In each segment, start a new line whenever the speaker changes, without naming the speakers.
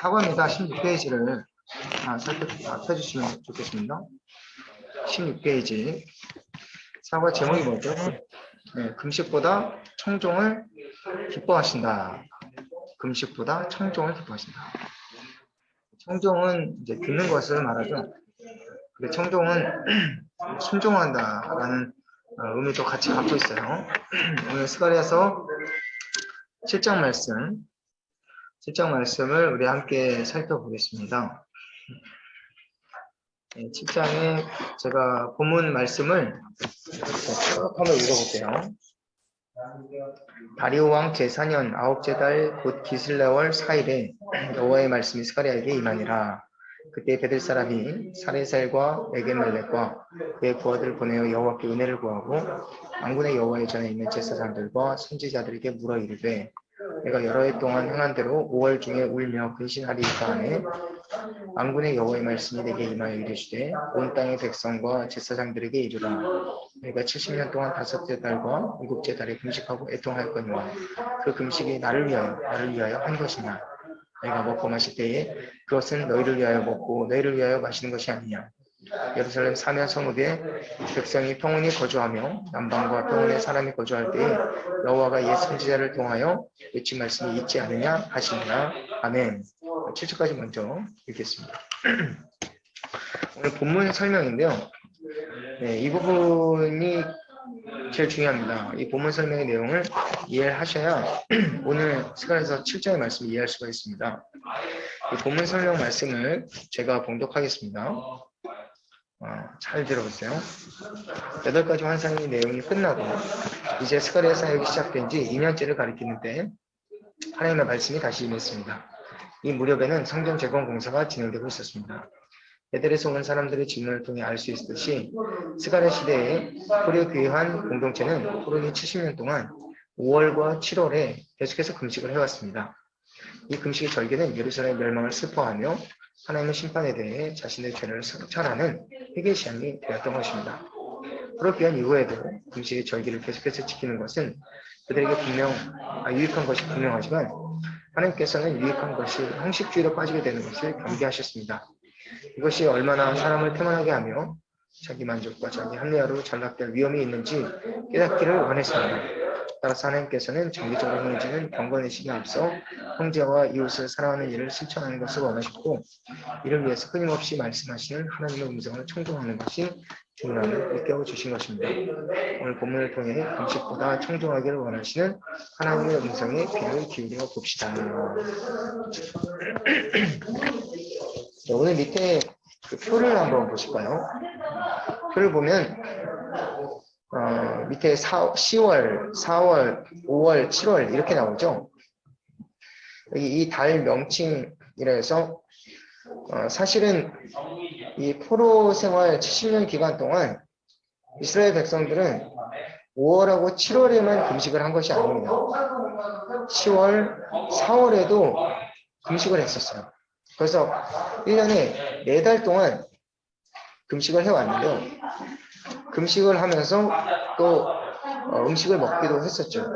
4번입니다. 16페이지를 살펴주시면 좋겠습니다. 16페이지. 4번 제목이 뭐죠? 네, 금식보다 청종을 기뻐하신다. 금식보다 청종을 기뻐하신다. 청종은 이제 듣는 것을 말하죠. 근데 청종은 순종한다라는 의미도 같이 갖고 있어요. 오늘 스가랴서 7장 말씀을 우리 함께 살펴보겠습니다. 7장에 제가 본문 말씀을 쭉 한번 읽어볼게요. 다리오 왕 제4년 9째 달 곧 기슬레월 4일에 여호와의 말씀이 스가랴에게 임하니라. 그때 베들 사람이 사레살과 에게멜렉과 그의 부하들을 보내어 여호와께 은혜를 구하고 만군의 여호와의 전에 있는 제사장들과 선지자들에게 물어 이르되 내가 여러 해 동안 행한 대로 5월 중에 울며 근신하리이까 하네. 만군의 여호와의 말씀이 내게 임하여 이르시되 온 땅의 백성과 제사장들에게 이르라. 내가 70년 동안 5째 달과 7째 달에 금식하고 애통하였거니와 그 금식이 나를 위하여 한 것이냐. 내가 먹고 마실 때에 그것은 너희를 위하여 먹고 너희를 위하여 마시는 것이 아니냐. 예루살렘 사면 성읍에 백성이 평온히 거주하며 남방과 평온에 사람이 거주할 때에 여호와가 옛 선지자를 통하여 외친 말씀이 있지 않느냐 하시니라. 아멘. 7절까지 먼저 읽겠습니다. 오늘 본문 설명인데요. 네, 이 부분이 제일 중요합니다. 이 본문 설명의 내용을 이해를 하셔야 오늘 스가랴서 7장의 말씀을 이해할 수가 있습니다. 이 본문 설명 말씀을 제가 봉독하겠습니다. 잘 들어보세요. 8가지 환상의 내용이 끝나고 이제 스가랴 사역이 시작된 지 2년째를 가리키는데 하나님의 말씀이 다시 임했습니다. 이 무렵에는 성전 재건 공사가 진행되고 있었습니다. 베델에서 온 사람들의 질문을 통해 알 수 있듯이 스가랴 시대에 포로 귀한 공동체는 포로기 70년 동안 5월과 7월에 계속해서 금식을 해왔습니다. 이 금식의 절기는 예루살렘 멸망을 슬퍼하며 하나님의 심판에 대해 자신의 죄를 성찰하는 회개 시간이 되었던 것입니다. 포로 귀환 이후에도 금식의 절기를 계속해서 지키는 것은 그들에게 유익한 것이 분명하지만 하나님께서는 유익한 것이 형식주의로 빠지게 되는 것을 경계하셨습니다. 이것이 얼마나 사람을 태만하게 하며 자기 만족과 자기 합리화로 전락될 위험이 있는지 깨닫기를 원했습니다. 따라서 하나님께서는 정기적으로 행해지는 경건의식에 앞서 형제와 이웃을 사랑하는 일을 실천하는 것을 원하셨고 이를 위해서 끊임없이 말씀하시는 하나님의 음성을 청종하는 것이 중요함을 일깨워 주신 것입니다. 오늘 본문을 통해 금식보다 청종하기를 원하시는 하나님의 음성에 귀를 기울여 봅시다. 오늘 밑에 그 표를 한번 보실까요? 표를 보면 밑에 10월, 4월, 5월, 7월 이렇게 나오죠. 이 달 명칭이라 해서 사실은 이 포로 생활 70년 기간 동안 이스라엘 백성들은 5월하고 7월에만 금식을 한 것이 아닙니다. 10월, 4월에도 금식을 했었어요. 그래서 1년에 4달 동안 금식을 해왔는데요. 금식을 하면서 또 음식을 먹기도 했었죠.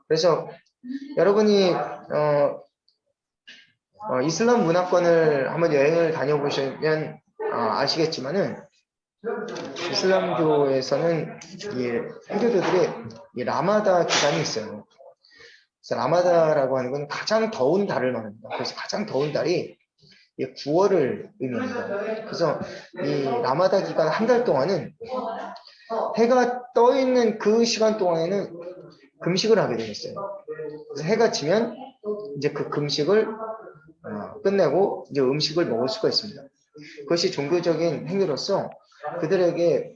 그래서 여러분이 이슬람 문화권을 한번 여행을 다녀보시면 아시겠지만은 이슬람교에서는 이 힌두교들의 이 라마다 기간이 있어요. 그래서 라마다라고 하는 건 가장 더운 달을 말합니다. 그래서 가장 더운 달이 9월을 의미합니다. 그래서 이 라마다 기간 한 달 동안은 해가 떠 있는 그 시간 동안에는 금식을 하게 되었어요. 그래서 해가 지면 이제 그 금식을 끝내고 이제 음식을 먹을 수가 있습니다. 그것이 종교적인 행위로서 그들에게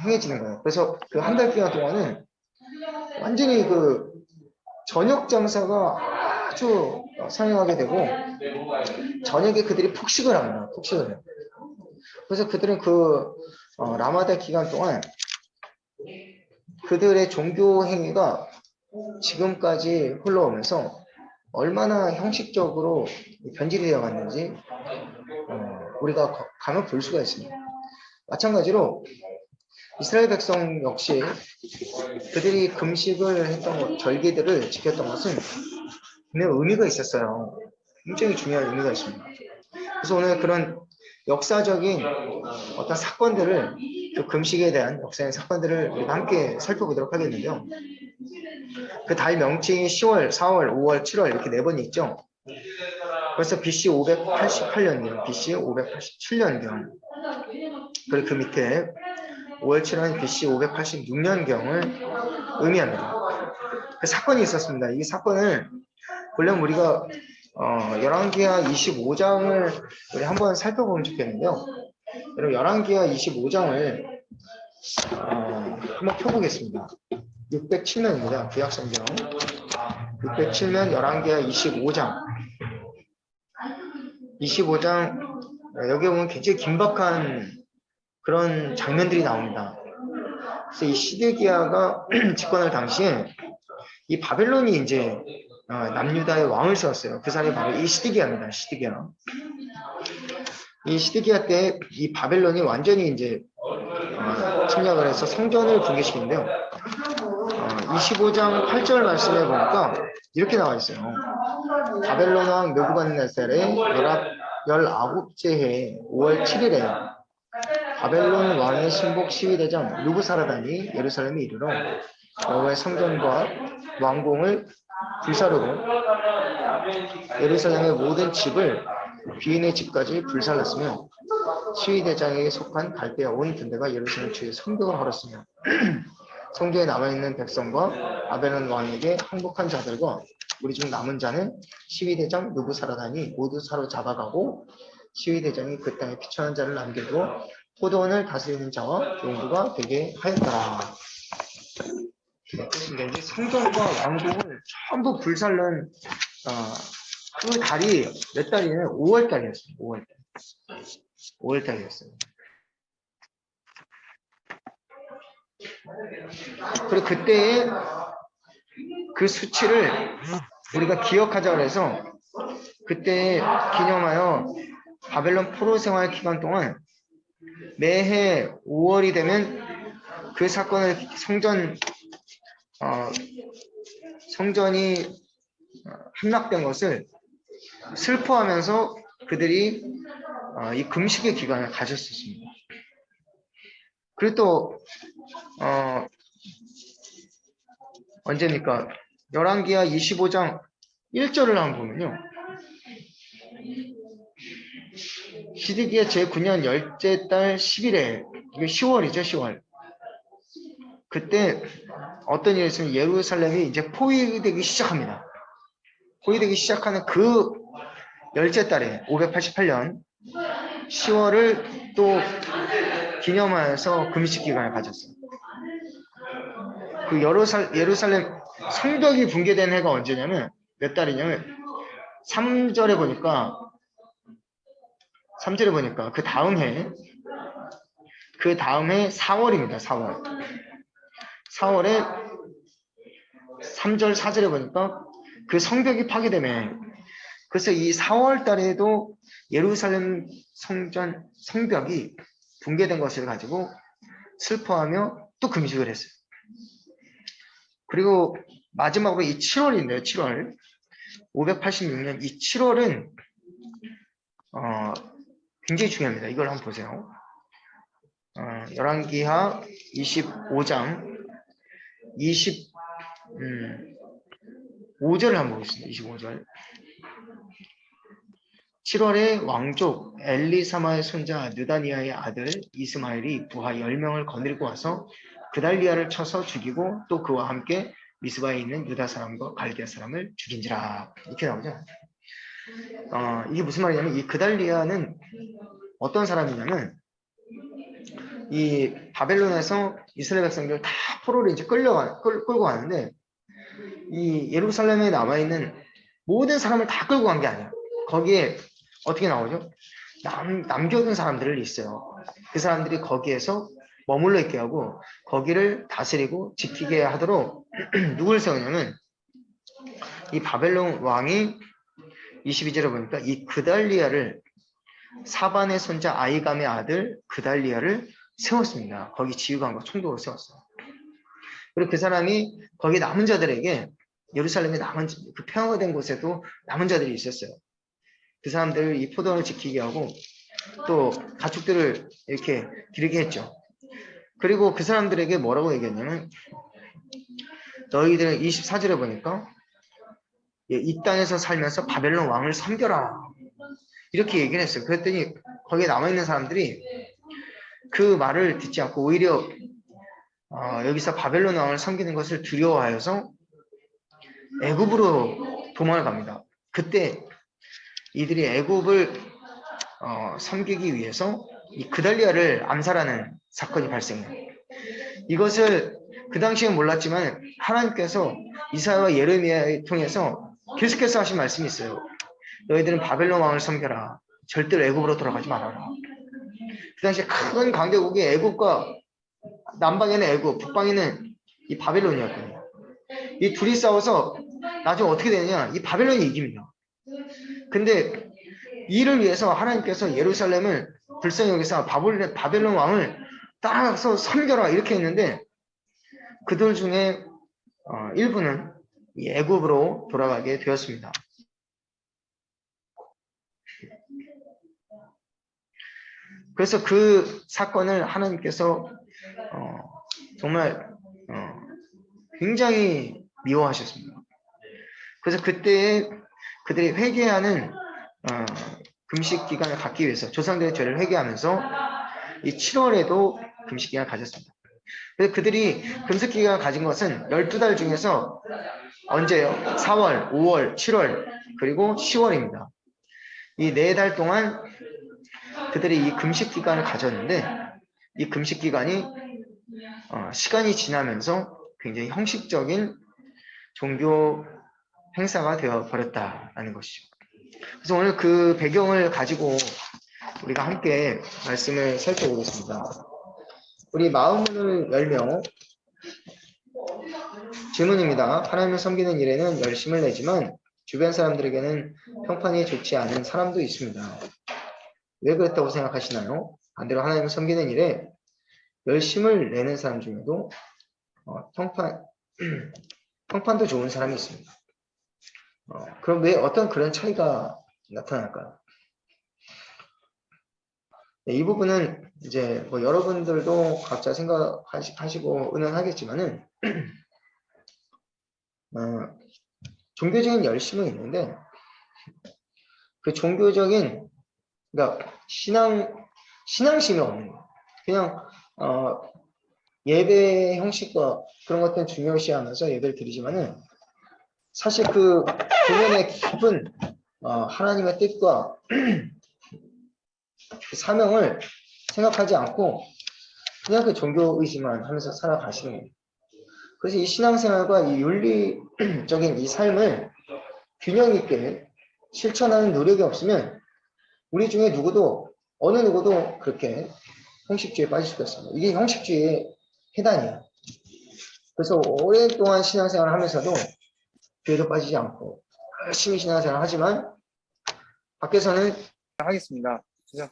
행해지는 거예요. 그래서 그 한 달 기간 동안은 완전히 그 저녁 장사가 아주 상행하게 되고 저녁에 그들이 폭식을 합니다. 폭식을 해요. 그래서 그들은 그 라마다 기간 동안 그들의 종교 행위가 지금까지 흘러오면서 얼마나 형식적으로 변질이 되어 갔는지 우리가 가면 볼 수가 있습니다. 마찬가지로 이스라엘 백성 역시 그들이 금식을 했던 것, 절기들을 지켰던 것은 분명 의미가 있었어요. 굉장히 중요한 의미가 있습니다. 그래서 오늘 그런 역사적인 어떤 사건들을, 그 금식에 대한 역사의 사건들을 우리가 함께 살펴보도록 하겠는데요. 그 달 명칭이 10월, 4월, 5월, 7월 이렇게 네 번이 있죠. 벌써 BC 588년경, BC 587년경. 그리고 그 밑에 5월 7월은 BC 586년경을 의미합니다. 그 사건이 있었습니다. 이 사건을 보려면 우리가 열왕기하 25장을 우리 한번 살펴보면 좋겠는데요. 여러분 열왕기하 25장을 한번 펴보겠습니다. 607면입니다. 구약성경 607면 열왕기하 25장 25장 여기 보면 굉장히 긴박한 그런 장면들이 나옵니다. 그래서 이 시드기야가 집권할 당시에 이 바벨론이 이제 남유다의 왕을 세웠어요. 그 사람이 바로 이 시드기야입니다. 시드기야. 이 시드기야 때 이 바벨론이 완전히 이제 침략을 해서 성전을 붕괴시키는데요. 25장 8절 말씀에 보니까 이렇게 나와 있어요. 바벨론 왕 느부갓네살의 19째 해 5월 7일에 바벨론 왕의 신복 시위대장 느부사라단이 예루살렘에 이르러 여호와의 성전과 왕궁을 불사르고 예루살렘의 모든 집을 귀인의 집까지 불살랐으며 시위대장에게 속한 갈대아 온 군대가 예루살렘 주위에 성벽을 걸었으며 성전에 남아있는 백성과 바벨론 왕에게 항복한 자들과 우리 중 남은 자는 시위대장 느부사라단이 모두 사로잡아가고 시위대장이 그 땅에 피천한 자를 남겨두어 포도원을 다스리는 자와 농부가 되게 하였더라. 이제 성전과 왕궁을 전부 불살른 그 달이 몇 달이냐면 5월 달이었어요. 5월 달. 5월 달이었어요. 그리고 그때의 그 수치를 우리가 기억하자 그래서 그때 기념하여 바벨론 포로 생활 기간 동안 매해 5월이 되면 그 사건을 성전이 함락된 것을 슬퍼하면서 그들이 이 금식의 기간을 가졌었습니다. 그리고 또 언제입니까? 열왕기하 25장 1절을 한번 보면요. 시드기야 제9년 열째 달 10일에 이게 10월이죠, 10월. 그때 어떤 일이 있으면 예루살렘이 이제 포위되기 시작합니다. 포위되기 시작하는 그 열째 달에 588년 10월을 또 기념하여서 금식 기간을 가졌어요. 그 예루살렘 성벽이 붕괴된 해가 언제냐면 몇 달이냐면 3절에 보니까 그 다음 해 4월입니다. 4월에 3절 4절에 보니까 그 성벽이 파괴되면 그래서 이 4월 달에도 예루살렘 성벽이 붕괴된 것을 가지고 슬퍼하며 또 금식을 했어요. 그리고 마지막으로 이 7월인데요. 7월 586년 이 7월은 굉장히 중요합니다. 이걸 한번 보세요. 열왕기하 25장 25절을 한번 보겠습니다. 25절 7월에 왕족 엘리사마의 손자 느다니아의 아들 이스마엘이 부하 10명을 거느리고 와서 그달리아를 쳐서 죽이고 또 그와 함께 미스바에 있는 유다 사람과 갈대아 사람을 죽인지라. 이렇게 나오죠. 이게 무슨 말이냐면 이 그달리아는 어떤 사람이냐면 이 바벨론에서 이스라엘 백성들 다 포로를 이제 끌고 가는데 이 예루살렘에 남아있는 모든 사람을 다 끌고 간 게 아니에요. 거기에 어떻게 나오죠? 남겨둔 사람들이 있어요. 그 사람들이 거기에서 머물러 있게 하고 거기를 다스리고 지키게 하도록 누굴 세우냐면 이 바벨론 왕이 22절에 보니까 이 그달리아를 사반의 손자 아이감의 아들 그달리아를 세웠습니다. 거기 지휘관과 총독으로 세웠어요. 그리고 그 사람이 거기 남은 자들에게 예루살렘에 그 평화가 된 곳에도 남은 자들이 있었어요. 그 사람들 이 포도원을 지키게 하고 또 가축들을 이렇게 기르게 했죠. 그리고 그 사람들에게 뭐라고 얘기했냐면 너희들은 24절에 보니까 이 땅에서 살면서 바벨론 왕을 섬겨라 이렇게 얘기를 했어요. 그랬더니 거기에 남아있는 사람들이 그 말을 듣지 않고 오히려 여기서 바벨론 왕을 섬기는 것을 두려워하여서 애굽으로 도망을 갑니다. 그때 이들이 애굽을 섬기기 위해서 이 그달리아를 암살하는 사건이 발생해요. 이것을 그 당시엔 몰랐지만 하나님께서 이사야와 예레미야를 통해서 계속해서 하신 말씀이 있어요. 너희들은 바벨론 왕을 섬겨라. 절대로 애굽으로 돌아가지 말아라. 그 당시에 큰 강대국이 애굽과 남방에는 애굽, 북방에는 이 바벨론이었거든요. 이 둘이 싸워서 나중에 어떻게 되느냐? 이 바벨론이 이깁니다. 근데 이를 위해서 하나님께서 예루살렘을 불쌍히 여기서 바벨론 왕을 따라서 섬겨라 이렇게 했는데 그들 중에 일부는 이 애굽으로 돌아가게 되었습니다. 그래서 그 사건을 하나님께서 정말 굉장히 미워하셨습니다. 그래서 그때 그들이 회개하는 금식 기간을 갖기 위해서 조상들의 죄를 회개하면서 이 7월에도 금식 기간을 가졌습니다. 그래서 그들이 금식 기간을 가진 것은 12달 중에서 언제요? 4월, 5월, 7월 그리고 10월입니다. 이 4달 동안 그들이 이 금식 기간을 가졌는데 이 금식 기간이 시간이 지나면서 굉장히 형식적인 종교 행사가 되어 버렸다라는 것이죠. 그래서 오늘 그 배경을 가지고 우리가 함께 말씀을 살펴보겠습니다. 우리 마음을 열며 질문입니다. 하나님을 섬기는 일에는 열심을 내지만 주변 사람들에게는 평판이 좋지 않은 사람도 있습니다. 왜 그랬다고 생각하시나요? 반대로 하나님을 섬기는 일에 열심을 내는 사람 중에도 평판도 좋은 사람이 있습니다. 그럼 왜 어떤 그런 차이가 나타날까요? 네, 이 부분은 이제 뭐 여러분들도 각자 생각하시고 의논하겠지만은 종교적인 열심은 있는데 그 종교적인 그러니까 신앙심이 없는 거예요. 그냥 예배 형식과 그런 것들은 중요시하면서 예배를 드리지만은 사실 그 본연의 깊은 하나님의 뜻과 그 사명을 생각하지 않고 그냥 그 종교 의식만 하면서 살아가시는 거예요. 그래서 이 신앙생활과 이 윤리적인 이 삶을 균형 있게 실천하는 노력이 없으면 우리 중에 어느 누구도 그렇게 형식주의에 빠질 수가 있습니다. 이게 형식주의의 해단이에요. 그래서 오랫동안 신앙생활을 하면서도 교회도 빠지지 않고 열심히 신앙생활을 하지만 밖에서는 하겠습니다. 그래서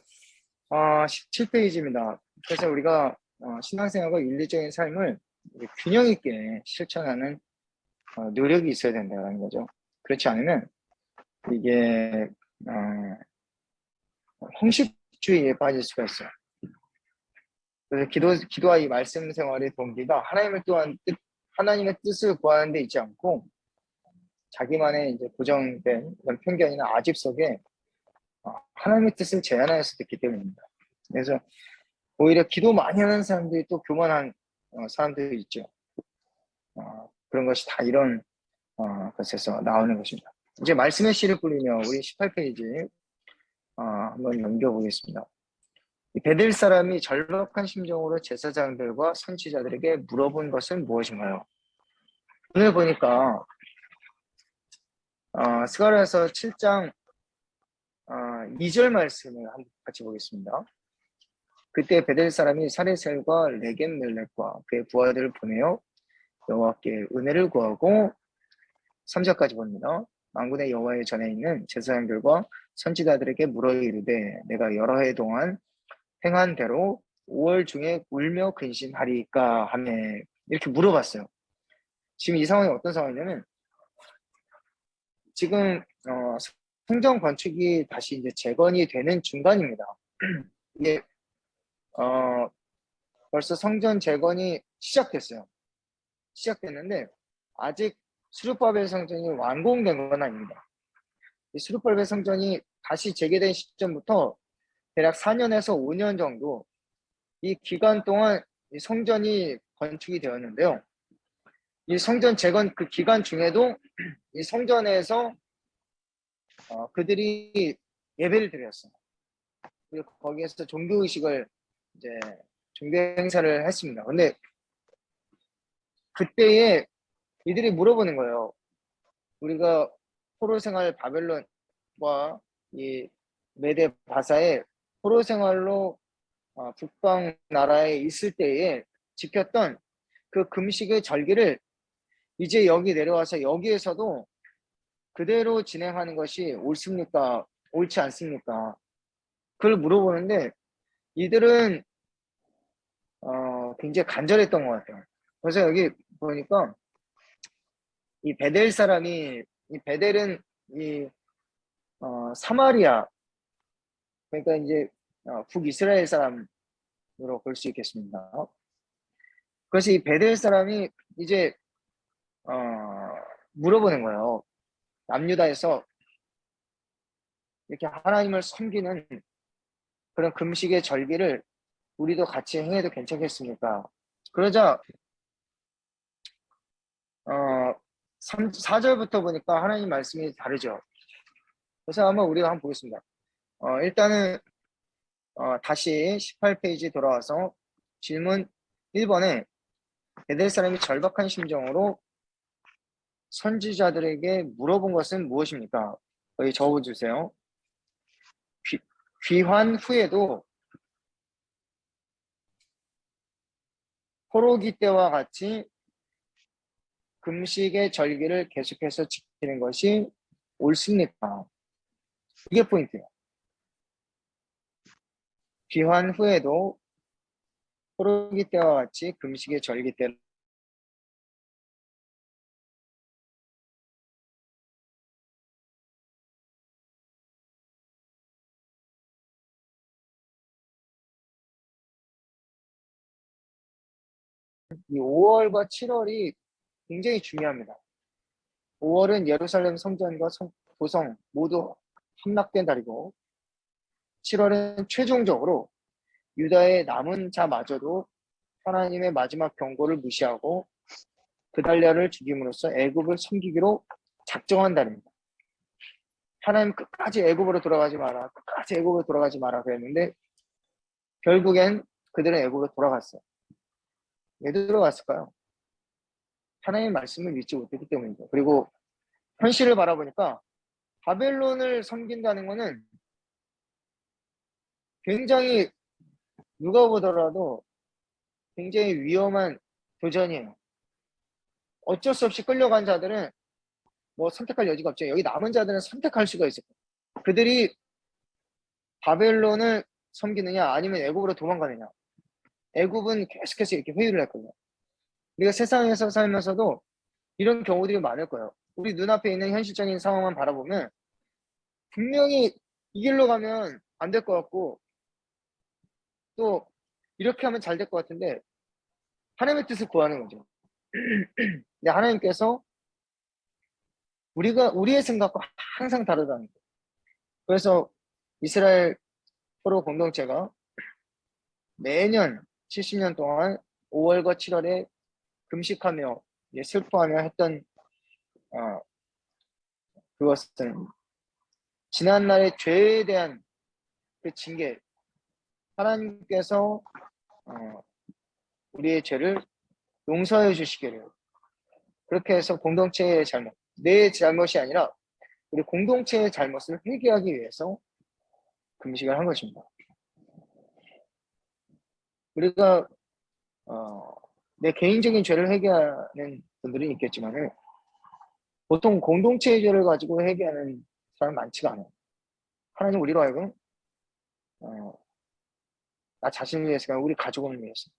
17페이지입니다. 그래서 우리가 신앙생활과 윤리적인 삶을 균형 있게 실천하는 노력이 있어야 된다는 거죠. 그렇지 않으면 이게 형식주의에 빠질 수가 있어요. 그래서 기도와 이 말씀 생활의 동기가 하나님의 뜻을 구하는 데 있지 않고 자기만의 이제 고정된 그런 편견이나 아집 속에 하나님의 뜻을 제안하여서 듣기 때문입니다. 그래서 오히려 기도 많이 하는 사람들이 또 교만한 사람들이 있죠. 그런 것이 다 이런 것에서 나오는 것입니다. 이제 말씀의 씨를 뿌리며 우리 18페이지 한번 넘겨보겠습니다. 베델 사람이 절박한 심정으로 제사장들과 선지자들에게 물어본 것은 무엇인가요? 오늘 보니까 스가랴서 7장 2절 말씀을 한번 같이 보겠습니다. 그때 베델 사람이 사레셀과 레겜멜렉과 그의 부하들을 보내어 여호와께 은혜를 구하고 3절까지 봅니다. 만군의 여호와의 전에 있는 제사장들과 선지자들에게 물어 이르되 내가 여러 해 동안 행한 대로 5월 중에 울며 근심하리까 하며 이렇게 물어봤어요. 지금 이 상황이 어떤 상황이냐면 지금 성전 건축이 다시 이제 재건이 되는 중간입니다. 이게 벌써 성전 재건이 시작됐어요. 시작됐는데 아직 스룹바벨 성전이 완공된 건 아닙니다. 이 스룹바벨 성전이 다시 재개된 시점부터 대략 4년에서 5년 정도 이 기간 동안 이 성전이 건축이 되었는데요. 이 성전 재건 그 기간 중에도 이 성전에서 그들이 예배를 드렸어요. 그리고 거기에서 종교의식을 이제 종교 행사를 했습니다. 근데 그때에 이들이 물어보는 거예요. 우리가 포로 생활 바벨론과 이 메데 바사의 포로 생활로 북방 나라에 있을 때에 지켰던 그 금식의 절기를 이제 여기 내려와서 여기에서도 그대로 진행하는 것이 옳습니까? 옳지 않습니까? 그걸 물어보는데 이들은 굉장히 간절했던 것 같아요. 그래서 여기 보니까 이 베델 사람이 이 베델은 이 사마리아 그러니까 이제 북이스라엘 사람으로 볼 수 있겠습니다. 그래서 이 베델 사람이 이제 물어보는 거예요. 남유다에서 이렇게 하나님을 섬기는 그런 금식의 절기를 우리도 같이 행해도 괜찮겠습니까? 그러자 4절부터 보니까 하나님 말씀이 다르죠. 그래서 한번 우리가 한번 보겠습니다. 일단은 다시 18페이지 돌아와서 질문 1번에 베델 사람이 절박한 심정으로 선지자들에게 물어본 것은 무엇입니까? 여기 적어주세요. 귀환 후에도 포로기 때와 같이 금식의 절기를 계속해서 지키는 것이 옳습니까? 이게 포인트예요. 귀환 후에도 포로기 때와 같이 금식의 절기 때를 이 5월과 7월이 굉장히 중요합니다. 5월은 예루살렘 성전과 도성 모두 함락된 달이고 7월은 최종적으로 유다의 남은 자마저도 하나님의 마지막 경고를 무시하고 그달랴를 죽임으로써 애굽을 섬기기로 작정한 달입니다. 하나님 끝까지 애굽으로 돌아가지 마라. 끝까지 애굽으로 돌아가지 마라 그랬는데 결국엔 그들은 애굽으로 돌아갔어요. 왜 들어갔을까요? 하나님의 말씀을 믿지 못했기 때문이죠. 그리고 현실을 바라보니까 바벨론을 섬긴다는 것은 굉장히 누가 보더라도 굉장히 위험한 도전이에요. 어쩔 수 없이 끌려간 자들은 뭐 선택할 여지가 없죠. 여기 남은 자들은 선택할 수가 있어요. 그들이 바벨론을 섬기느냐 아니면 애굽으로 도망가느냐. 애굽은 계속해서 이렇게 회유를 했거든요. 우리가 세상에서 살면서도 이런 경우들이 많을 거예요. 우리 눈앞에 있는 현실적인 상황만 바라보면 분명히 이 길로 가면 안 될 것 같고 또 이렇게 하면 잘 될 것 같은데 하나님의 뜻을 구하는 거죠. 근데 하나님께서 우리의 생각과 항상 다르다는 거예요. 그래서 이스라엘 포로 공동체가 매년 70년 동안 5월과 7월에 금식하며 슬퍼하며 했던 그것은 지난날의 죄에 대한 그 징계, 하나님께서 우리의 죄를 용서해 주시기를 그렇게 해서 공동체의 잘못, 내 잘못이 아니라 우리 공동체의 잘못을 회개하기 위해서 금식을 한 것입니다. 우리가 내 개인적인 죄를 회개하는 분들이 있겠지만 보통 공동체의 죄를 가지고 회개하는 사람은 많지가 않아요. 하나님 우리로 하여금 나 자신을 위해서가 우리 가족을 위해서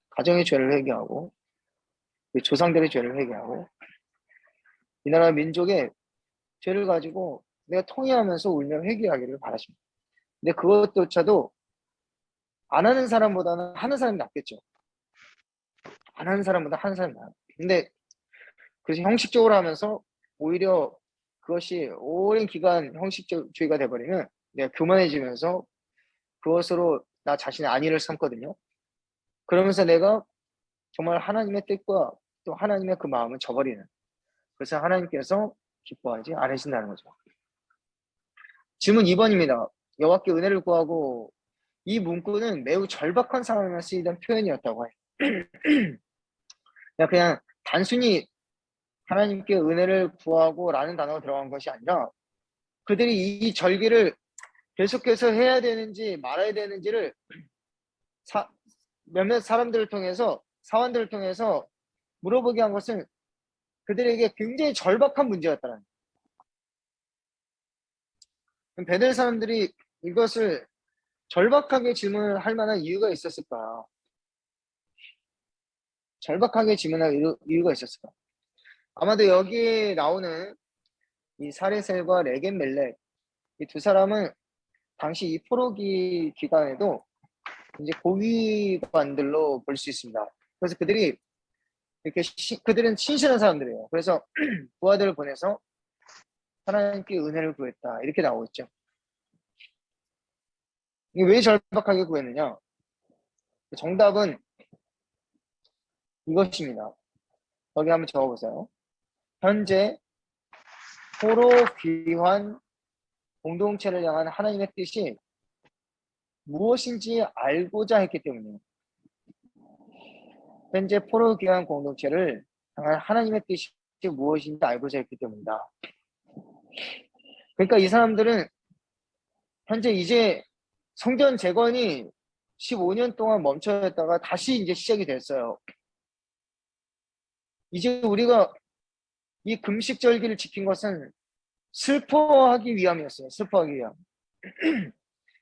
가정의 죄를 회개하고 조상들의 죄를 회개하고 이 나라 민족의 죄를 가지고 내가 통회하면서 울며 회개하기를 바라십니다. 근데 그것조차도 안 하는 사람보다는 하는 사람이 낫겠죠. 안 하는 사람보다 하는 사람이 나아요. 근데 그래서 형식적으로 하면서 오히려 그것이 오랜 기간 형식주의가 돼버리면 내가 교만해지면서 그것으로 나 자신의 안위를 삼거든요. 그러면서 내가 정말 하나님의 뜻과 또 하나님의 그 마음을 저버리는, 그래서 하나님께서 기뻐하지 않으신다는 거죠. 질문 2번입니다. 여호와께 은혜를 구하고, 이 문구는 매우 절박한 상황에 쓰이던 표현이었다고 해요. 그냥 단순히 하나님께 은혜를 구하고 라는 단어가 들어간 것이 아니라 그들이 이 절기를 계속해서 해야 되는지 말아야 되는지를 몇몇 사람들을 통해서, 사원들을 통해서 물어보게 한 것은 그들에게 굉장히 절박한 문제였다는 거예요. 베델 사람들이 이것을 절박하게 질문을 할 만한 이유가 있었을까? 절박하게 질문할 이유가 있었을까? 아마도 여기에 나오는 이 사레셀과 레겐멜렉, 이 두 사람은 당시 이 포로기 기간에도 이제 고위관들로 볼 수 있습니다. 그래서 그들이 이렇게 그들은 신실한 사람들이에요. 그래서 부하들을 보내서 하나님께 은혜를 구했다, 이렇게 나오고 있죠. 이게 왜 절박하게 구했느냐? 정답은 이것입니다. 거기 한번 적어보세요. 현재 포로 귀환 공동체를 향한 하나님의 뜻이 무엇인지 알고자 했기 때문이에요. 현재 포로 귀환 공동체를 향한 하나님의 뜻이 무엇인지 알고자 했기 때문이다. 그러니까 이 사람들은 현재 이제 성전 재건이 15년 동안 멈춰졌다가 다시 이제 시작이 됐어요. 이제 우리가 이 금식절기를 지킨 것은 슬퍼하기 위함이었어요. 슬퍼하기 위함.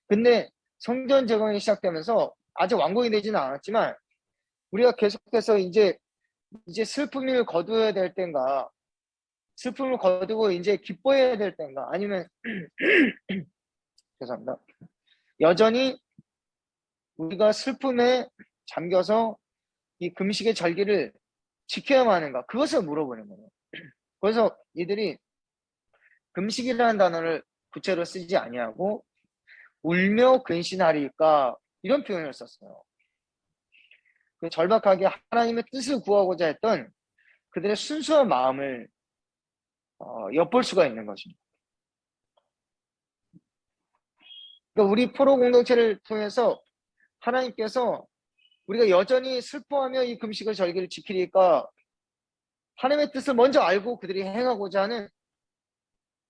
근데 성전 재건이 시작되면서 아직 완공이 되지는 않았지만 우리가 계속해서 이제 슬픔을 거두어야 될 때인가, 슬픔을 거두고 이제 기뻐해야 될 때인가, 아니면 죄송합니다. 여전히 우리가 슬픔에 잠겨서 이 금식의 절기를 지켜야만 하는가, 그것을 물어보는 거예요. 그래서 이들이 금식이라는 단어를 구체로 쓰지 아니하고 울며 근신하리까, 이런 표현을 썼어요. 그 절박하게 하나님의 뜻을 구하고자 했던 그들의 순수한 마음을 엿볼 수가 있는 것입니다. 그러니까 우리 포로 공동체를 통해서 하나님께서 우리가 여전히 슬퍼하며 이 금식을 절기를 지키니까 하나님의 뜻을 먼저 알고 그들이 행하고자 하는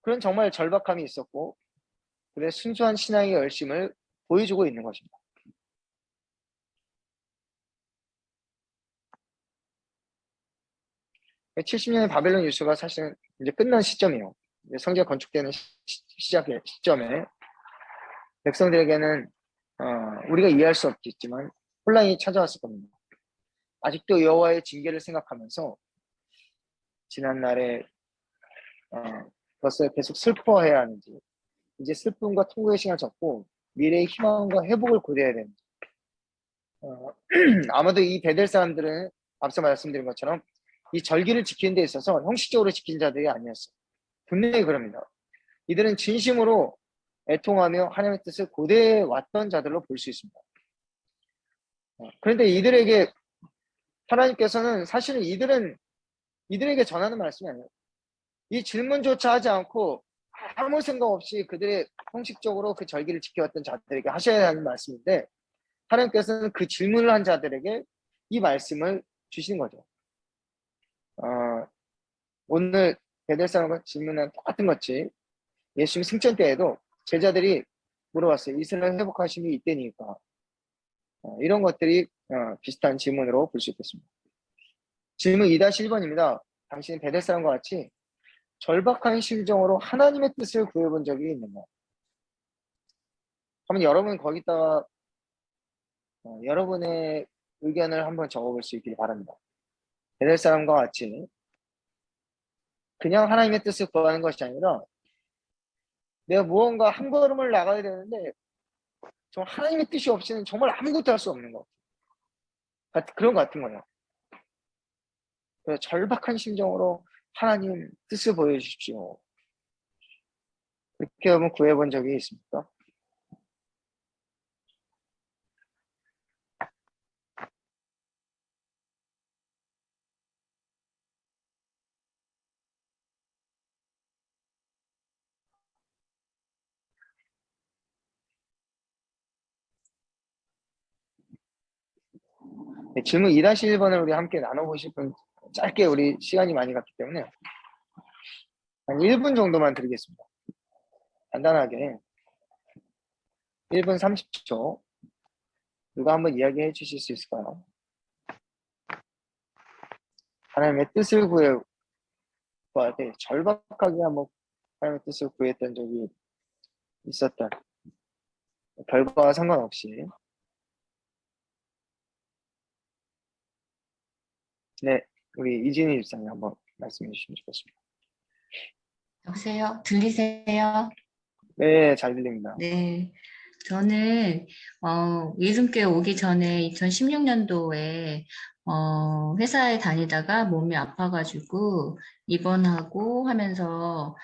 그런 정말 절박함이 있었고, 그들의 순수한 신앙의 열심을 보여주고 있는 것입니다. 70년의 바벨론 유수가 사실은 이제 끝난 시점이에요. 이제 성전 건축되는 시작의 시점에 백성들에게는 우리가 이해할 수 없겠지만 혼란이 찾아왔을 겁니다. 아직도 여호와의 징계를 생각하면서 지난날에 그것을 계속 슬퍼해야 하는지, 이제 슬픔과 통곡의 시간을 접고 미래의 희망과 회복을 고려해야 되는지, 아마도 이 베델 사람들은 앞서 말씀드린 것처럼 이 절기를 지키는 데 있어서 형식적으로 지킨 자들이 아니었어요. 분명히 그럽니다. 이들은 진심으로 애통하며 하나님의 뜻을 고대해 왔던 자들로 볼 수 있습니다. 그런데 이들에게 하나님께서는 사실은 이들에게 전하는 말씀이 아니에요. 이 질문조차 하지 않고 아무 생각 없이 그들의 형식적으로 그 절기를 지켜왔던 자들에게 하셔야 하는 말씀인데, 하나님께서는 그 질문을 한 자들에게 이 말씀을 주신 거죠. 오늘 베델 사람과 질문한 똑같은 것이 예수님 승천 때에도 제자들이 물어봤어요. 이스라엘 회복하심이 이때니까. 이런 것들이 비슷한 질문으로 볼 수 있겠습니다. 질문 2-1번입니다. 당신은 베델 사람과 같이 절박한 심정으로 하나님의 뜻을 구해본 적이 있는가? 그러면 여러분 거기다가 여러분의 의견을 한번 적어볼 수 있길 바랍니다. 베델 사람과 같이 그냥 하나님의 뜻을 구하는 것이 아니라 내가 무언가 한 걸음을 나가야 되는데 정말 하나님의 뜻이 없이는 정말 아무것도 할 수 없는 것 그런 것 같은 거예요. 그래서 절박한 심정으로 하나님 뜻을 보여주십시오. 그렇게 한번 구해본 적이 있습니까? 네, 질문 2-1번을 우리 함께 나눠보실 분 짧게 우리 시간이 많이 갔기 때문에 한 1분 정도만 드리겠습니다. 간단하게 1분 30초 누가 한번 이야기해 주실 수 있을까요? 하나님의 뜻을 구해야 돼. 절박하게 한번 하나님의 뜻을 구했던 적이 있었다. 결과와 상관없이. 네, 우리 이진희 집사님 한번 말씀해 주시면 좋겠습니다.
여보세요? 들리세요?
네, 잘 들립니다.
네. 저는, 예수님께 오기 전에 2016년도에, 회사에 다니다가 몸이 아파가지고 입원하고 하면서,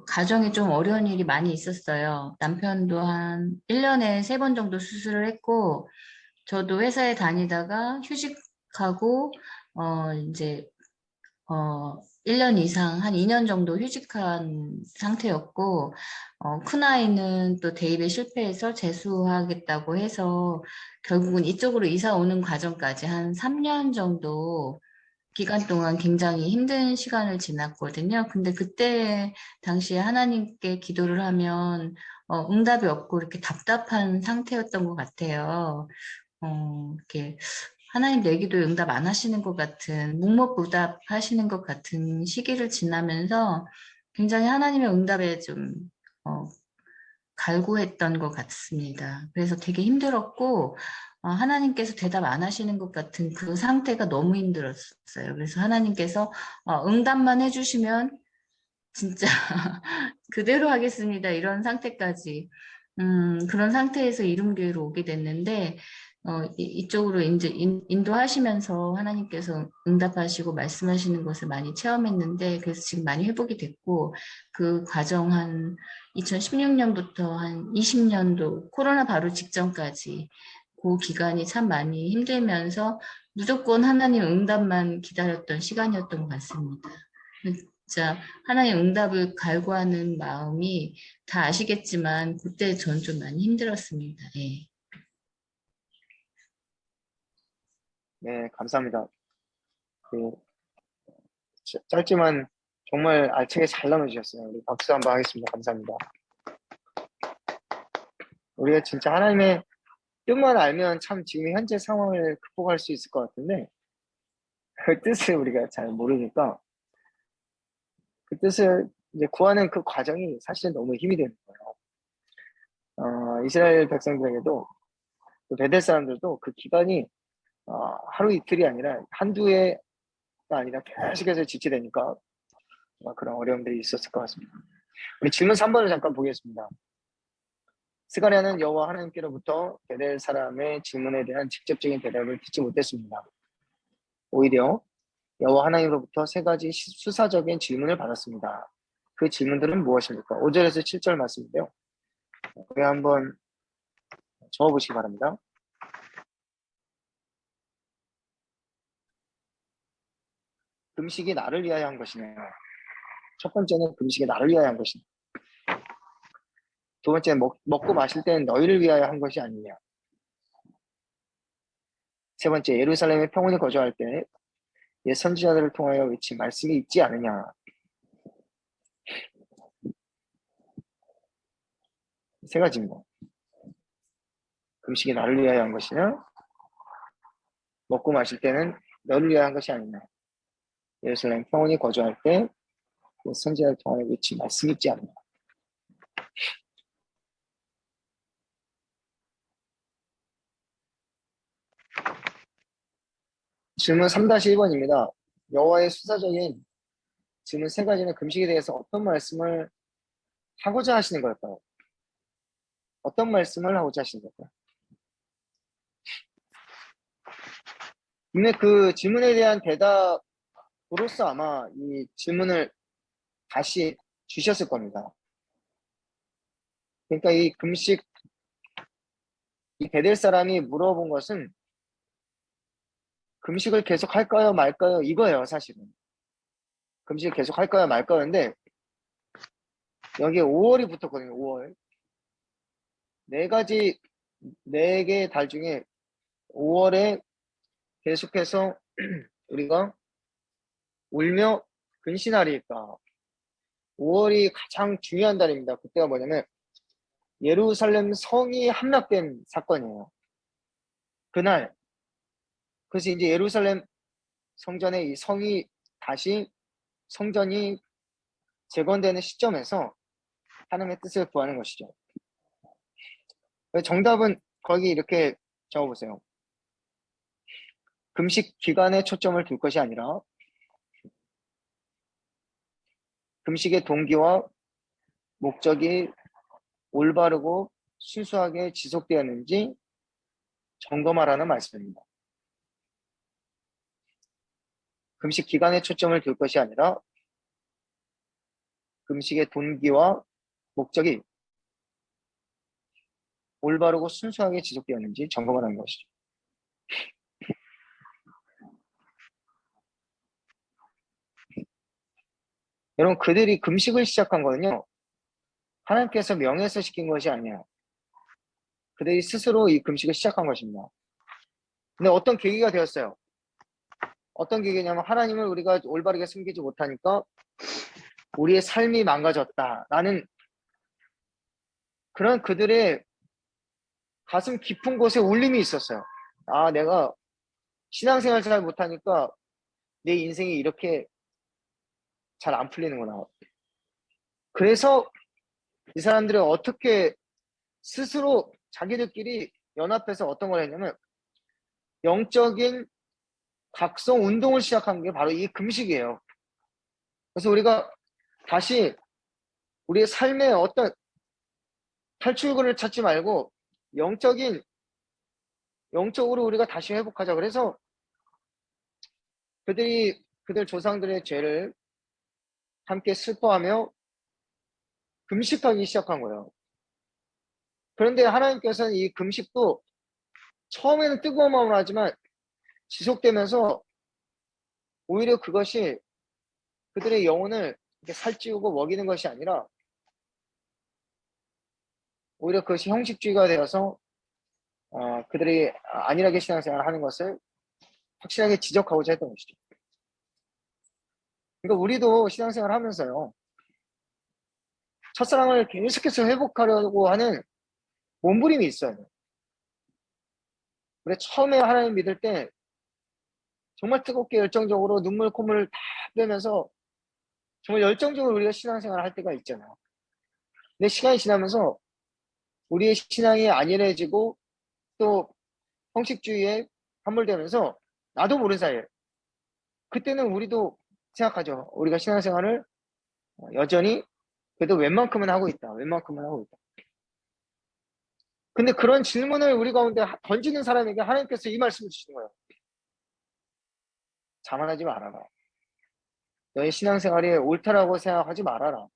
가정에 좀 어려운 일이 많이 있었어요. 남편도 한 1년에 3번 정도 수술을 했고, 저도 회사에 다니다가 휴직하고, 이제 1년 이상, 한 2년 정도 휴직한 상태였고, 큰아이는 또 대입에 실패해서 재수하겠다고 해서 결국은 이쪽으로 이사 오는 과정까지 한 3년 정도 기간 동안 굉장히 힘든 시간을 지났거든요. 근데 그때 당시에 하나님께 기도를 하면 응답이 없고 이렇게 답답한 상태였던 것 같아요. 이렇게 하나님 내 기도에 응답 안 하시는 것 같은, 묵묵부답 하시는 것 같은 시기를 지나면서 굉장히 하나님의 응답에 좀, 갈구했던 것 같습니다. 그래서 되게 힘들었고, 하나님께서 대답 안 하시는 것 같은 그 상태가 너무 힘들었어요. 그래서 하나님께서 응답만 해주시면 진짜 그대로 하겠습니다. 이런 상태까지. 그런 상태에서 이룸교회로 오게 됐는데, 이쪽으로 이제 인도하시면서 하나님께서 응답하시고 말씀하시는 것을 많이 체험했는데, 그래서 지금 많이 회복이 됐고, 그 과정 한 2016년부터 한 20년도 코로나 바로 직전까지 그 기간이 참 많이 힘들면서 무조건 하나님 응답만 기다렸던 시간이었던 것 같습니다. 진짜 하나님 응답을 갈구하는 마음이 다 아시겠지만 그때 전 좀 많이 힘들었습니다. 예.
네, 감사합니다. 그, 짧지만 정말 알차게 잘 나눠주셨어요. 우리 박수 한번 하겠습니다. 감사합니다. 우리가 진짜 하나님의 뜻만 알면 참 지금 현재 상황을 극복할 수 있을 것 같은데 그 뜻을 우리가 잘 모르니까 그 뜻을 이제 구하는 그 과정이 사실 너무 힘이 되는 거예요. 이스라엘 백성들에게도 또 베델 사람들도 그 기간이 하루 이틀이 아니라 한두 해가 아니라 계속해서 지체되니까 그런 어려움들이 있었을 것 같습니다. 우리 질문 3번을 잠깐 보겠습니다. 스가랴는 여호와 하나님께로부터 베델 사람의 질문에 대한 직접적인 대답을 듣지 못했습니다. 오히려 여호와 하나님으로부터 3가지 수사적인 질문을 받았습니다. 그 질문들은 무엇입니까? 5절에서 7절 말씀인데요. 우리 한번 적어보시기 바랍니다. 금식이 나를 위하여 한 것이냐? 첫 번째는 금식이 나를 위하여 한 것이냐? 두 번째는 먹고 마실 때는 너희를 위하여 한 것이 아니냐? 세 번째, 예루살렘에 평온히 거주할 때 옛 선지자들을 통하여 외친 말씀이 있지 않느냐? 세 가지입니다. 금식이 나를 위하여 한 것이냐? 먹고 마실 때는 너를 위하여 한 것이 아니냐? 예루살렘 평온히 거주할 때 옛 선지자들을 통하여 외친 말씀이 있지 않느냐? 질문 3-1번입니다. 여호와의 수사적인 질문 3가지는 금식에 대해서 어떤 말씀을 하고자 하시는 걸까요? 어떤 말씀을 하고자 하시는 걸까요? 근데 그 질문에 대한 대답으로서 아마 이 질문을 다시 주셨을 겁니다. 그러니까 이 금식, 이 베델 사람이 물어본 것은 금식을 계속 할까요, 말까요? 이거예요, 사실은. 금식을 계속 할까요, 말까요인데, 여기에 5월이 붙었거든요, 5월. 네 개의 달 중에 5월에 계속해서 우리가 울며 근신하리까. 5월이 가장 중요한 달입니다. 그때가 뭐냐면 예루살렘 성이 함락된 사건이에요. 그날. 그래서 이제 예루살렘 성전에 이 성이 다시 성전이 재건되는 시점에서 하나님의 뜻을 구하는 것이죠. 정답은 거기 이렇게 적어보세요. 금식 기간에 초점을 둘 것이 아니라 금식의 동기와 목적이 올바르고 순수하게 지속되었는지 점검하라는 말씀입니다. 금식 기간에 초점을 둘 것이 아니라 금식의 동기와 목적이 올바르고 순수하게 지속되었는지 점검하는 것이죠. 여러분, 그들이 금식을 시작한 거는요, 하나님께서 명해서 시킨 것이 아니에요. 그들이 스스로 이 금식을 시작한 것입니다. 근데 어떤 계기가 되었어요. 어떤 계기냐면 하나님을 우리가 올바르게 숨기지 못하니까 우리의 삶이 망가졌다라는 그런 그들의 가슴 깊은 곳에 울림이 있었어요. 아, 내가 신앙생활 잘 못하니까 내 인생이 이렇게 잘 안 풀리는구나. 그래서 이 사람들이 어떻게 스스로 자기들끼리 연합해서 어떤 걸 했냐면 영적인 각성 운동을 시작한 게 바로 이 금식이에요. 그래서 우리가 다시 우리의 삶의 어떤 탈출구를 찾지 말고 영적으로 우리가 다시 회복하자. 그래서 그들 조상들의 죄를 함께 슬퍼하며 금식하기 시작한 거예요. 그런데 하나님께서는 이 금식도 처음에는 뜨거운 마음으로 하지만 지속되면서 오히려 그것이 그들의 영혼을 살찌우고 먹이는 것이 아니라 오히려 그것이 형식주의가 되어서 그들이 안일하게 신앙생활을 하는 것을 확실하게 지적하고자 했던 것이죠. 그러니까 우리도 신앙생활을 하면서요, 첫사랑을 계속해서 회복하려고 하는 몸부림이 있어요. 우리 처음에 하나님 믿을 때 정말 뜨겁게 열정적으로 눈물 콧물을 다 빼면서 정말 열정적으로 우리가 신앙생활을 할 때가 있잖아요. 근데 시간이 지나면서 우리의 신앙이 안일해지고 또 형식주의에 함몰되면서 나도 모르는 사이에 그때는 우리도 생각하죠. 우리가 신앙생활을 여전히 그래도 웬만큼은 하고 있다. 웬만큼은 하고 있다. 근데 그런 질문을 우리 가운데 던지는 사람에게 하나님께서 이 말씀을 주시는 거예요. 자만하지 말아라. 너의 신앙생활이 옳다라고 생각하지 말아라.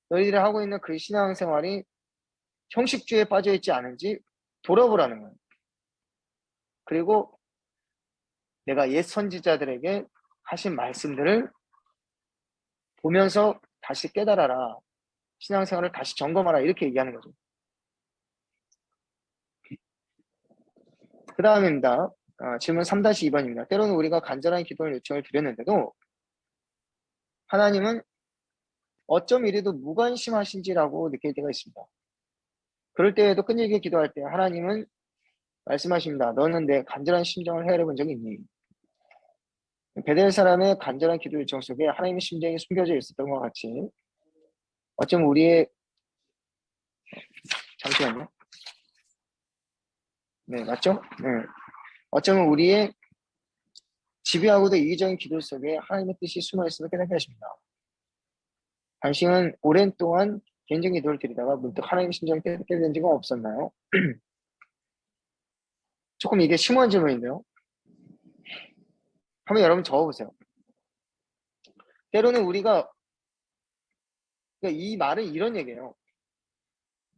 너희들이 하고 있는 그 신앙생활이 형식주의에 빠져있지 않은지 돌아보라는 거예요. 그리고 내가 옛 선지자들에게 하신 말씀들을 보면서 다시 깨달아라. 신앙생활을 다시 점검하라. 이렇게 얘기하는 거죠. 그 다음입니다. 질문 3-2번입니다. 때로는 우리가 간절한 기도를 요청을 드렸는데도 하나님은 어쩜 이래도 무관심하신지라고 느낄 때가 있습니다. 그럴 때에도 끈질기게 기도할 때 하나님은 말씀하십니다. 너는 내 간절한 심정을 헤아려 본 적이 있니? 베델 사람의 간절한 기도 요청 속에 하나님의 심정이 숨겨져 있었던 것 같이 어쩜 우리의 잠시만요. 네, 맞죠? 네. 어쩌면 우리의 집요하고도 이기적인 기도 속에 하나님의 뜻이 숨어 있음을 깨닫게 하십니다. 당신은 오랜 동안 개인적인 기도를 드리다가 문득 하나님 심정을 깨닫게 된 적은 없었나요? 조금 이게 심오한 질문인데요. 한번 여러분 적어보세요. 때로는 우리가, 그러니까 이 말은 이런 얘기예요.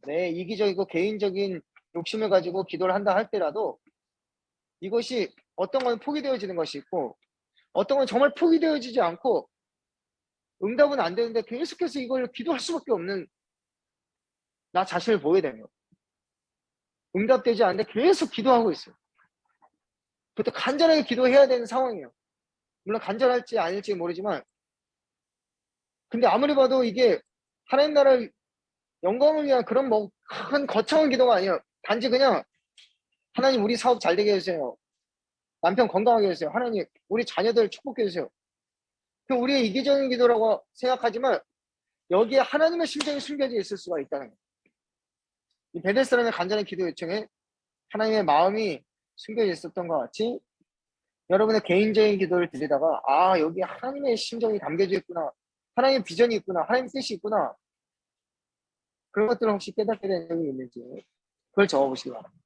내 이기적이고 개인적인 욕심을 가지고 기도를 한다 할때라도 이것이 어떤 건 포기되어지는 것이 있고 어떤 건 정말 포기되어지지 않고 응답은 안 되는데 계속해서 이걸 기도할 수밖에 없는 나 자신을 보게 되는 거예요. 응답되지 않는데 계속 기도하고 있어요. 그때 간절하게 기도해야 되는 상황이에요. 물론 간절할지 아닐지 모르지만 근데 아무리 봐도 이게 하나님 나라를 영광을 위한 그런 뭐 큰 거창한 기도가 아니에요. 단지 그냥 하나님 우리 사업 잘 되게 해주세요. 남편 건강하게 해주세요. 하나님 우리 자녀들 축복해 주세요. 그 우리의 이기적인 기도라고 생각하지만 여기에 하나님의 심정이 숨겨져 있을 수가 있다는 거예요. 이 베데스다의 간절한 기도 요청에 하나님의 마음이 숨겨져 있었던 것 같이 여러분의 개인적인 기도를 드리다가 아 여기 하나님의 심정이 담겨져 있구나. 하나님의 비전이 있구나. 하나님의 뜻이 있구나. 그런 것들을 혹시 깨닫게 된 적이 있는지 그걸 적어보시기 바랍니다.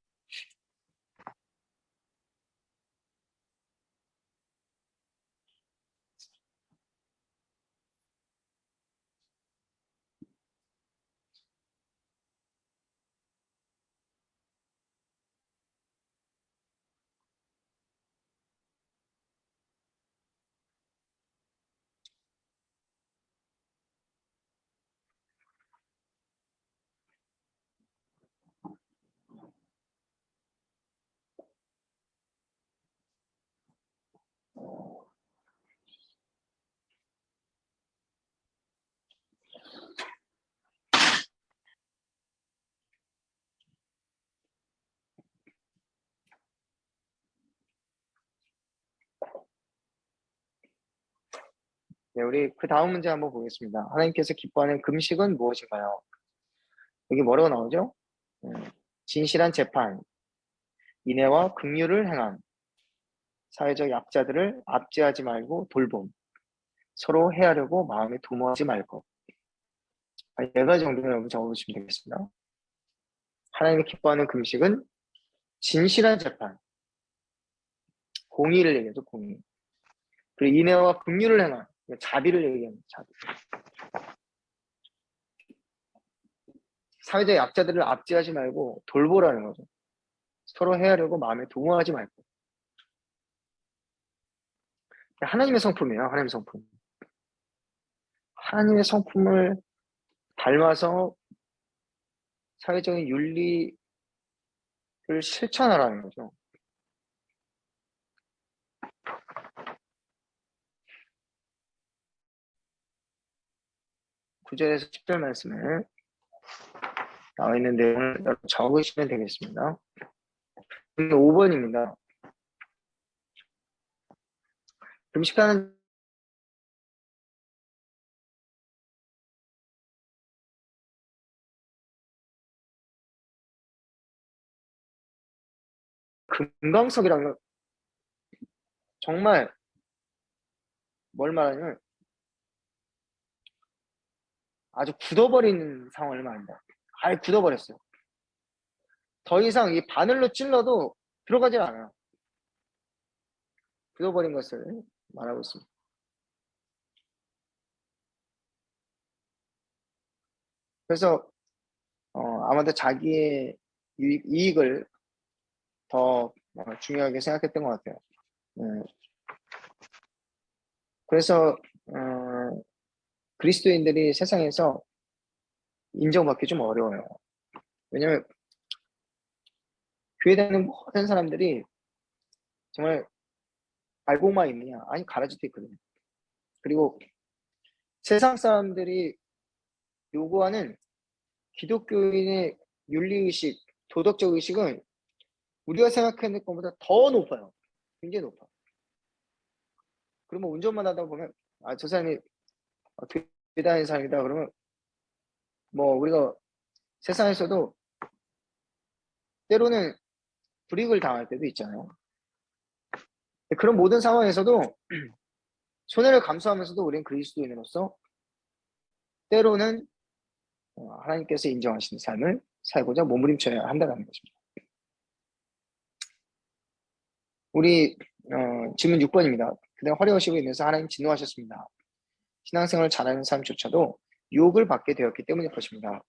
네, 우리 그 다음 문제 한번 보겠습니다. 하나님께서 기뻐하는 금식은 무엇인가요? 여기 뭐라고 나오죠? 진실한 재판, 인애와 긍휼을 행함, 사회적 약자들을 압제하지 말고 돌봄, 서로 해하려고 마음에 도모하지 말고. 네 가지 정도 여러분 적어보시면 되겠습니다. 하나님이 기뻐하는 금식은 진실한 재판, 공의를 얘기하죠, 공의. 그리고 인애와 긍휼을 행함, 자비를 얘기합니다, 자비. 사회적 약자들을 압제하지 말고 돌보라는 거죠. 서로 해하려고 마음에 도모하지 말고. 하나님의 성품이에요. 하나님의 성품. 하나님의 성품을 닮아서 사회적인 윤리를 실천하라는 거죠. 구절에서 10절 말씀에 나와 있는 내용을 적으시면 되겠습니다. 5번입니다. 금식하는 금강석이라는 건 정말 뭘 말하냐면 아주 굳어버리는 상황을 말합니다. 아예 굳어버렸어요. 더 이상 이 바늘로 찔러도 들어가질 않아요. 굳어버린 것을 말하고 있습니다. 그래서 아마도 자기의 이익을 더 중요하게 생각했던 것 같아요. 그래서 그리스도인들이 세상에서 인정받기 좀 어려워요. 왜냐면 교회 다니는 모든 사람들이 정말 알고만 있느냐? 아니 가라지도 있거든요. 그리고 세상 사람들이 요구하는 기독교인의 윤리의식, 도덕적 의식은 우리가 생각하는 것보다 더 높아요. 굉장히 높아. 그러면 운전만 하다 보면 저 사람이 교회 다니는 사람이다 그러면 뭐 우리가 세상에서도 때로는 불이익을 당할 때도 있잖아요. 그런 모든 상황에서도 손해를 감수하면서도 우리는 그리스도인으로서 때로는 하나님께서 인정하시는 삶을 살고자 몸부림쳐야 한다는 것입니다. 우리 질문 6번입니다. 그냥 허례허식으로 인해서 하나님 진노하셨습니다. 신앙생활을 잘하는 사람조차도 유혹을 받게 되었기 때문일 것입니다.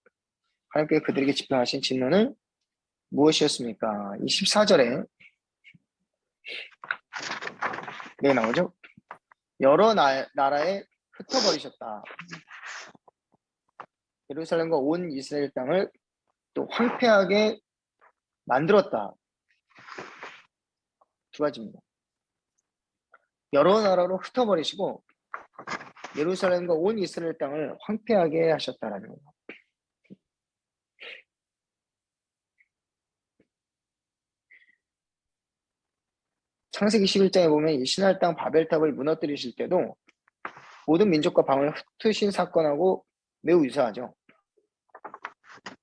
하나님께서 그들에게 집행하신 진노는 무엇이었습니까? 이 14절에 네 나오죠? 여러 나라에 흩어버리셨다. 예루살렘과 온 이스라엘 땅을 또 황폐하게 만들었다. 두 가지입니다. 여러 나라로 흩어버리시고 예루살렘과 온 이스라엘 땅을 황폐하게 하셨다라는 거예요. 창세기 11장에 보면 이 신할 땅 바벨탑을 무너뜨리실 때도 모든 민족과 방을 흩으신 사건하고 매우 유사하죠.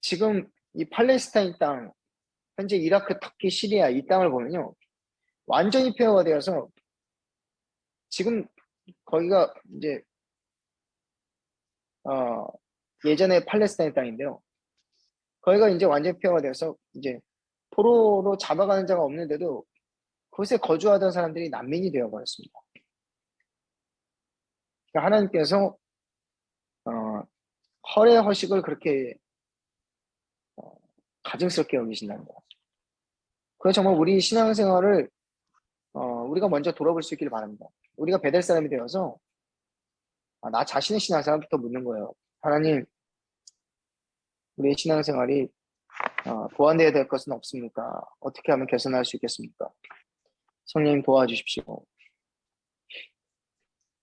지금 이 팔레스타인 땅, 현재 이라크, 터키, 시리아 이 땅을 보면요. 완전히 폐허가 되어서 지금 거기가 이제 예전에 팔레스타인 땅인데요. 거기가 이제 완전히 폐허가 되어서 이제 포로로 잡아가는 자가 없는데도 그곳에 거주하던 사람들이 난민이 되어버렸습니다. 그러니까 하나님께서 허례 허식을 그렇게 가증스럽게 여기신다는 거예요. 그래서 정말 우리 신앙생활을 우리가 먼저 돌아볼 수 있기를 바랍니다. 우리가 베델 사람이 되어서 나 자신의 신앙생활부터 묻는 거예요. 하나님, 우리의 신앙생활이 보완되어야 될 것은 없습니까? 어떻게 하면 개선할 수 있겠습니까? 성령님 도와주십시오.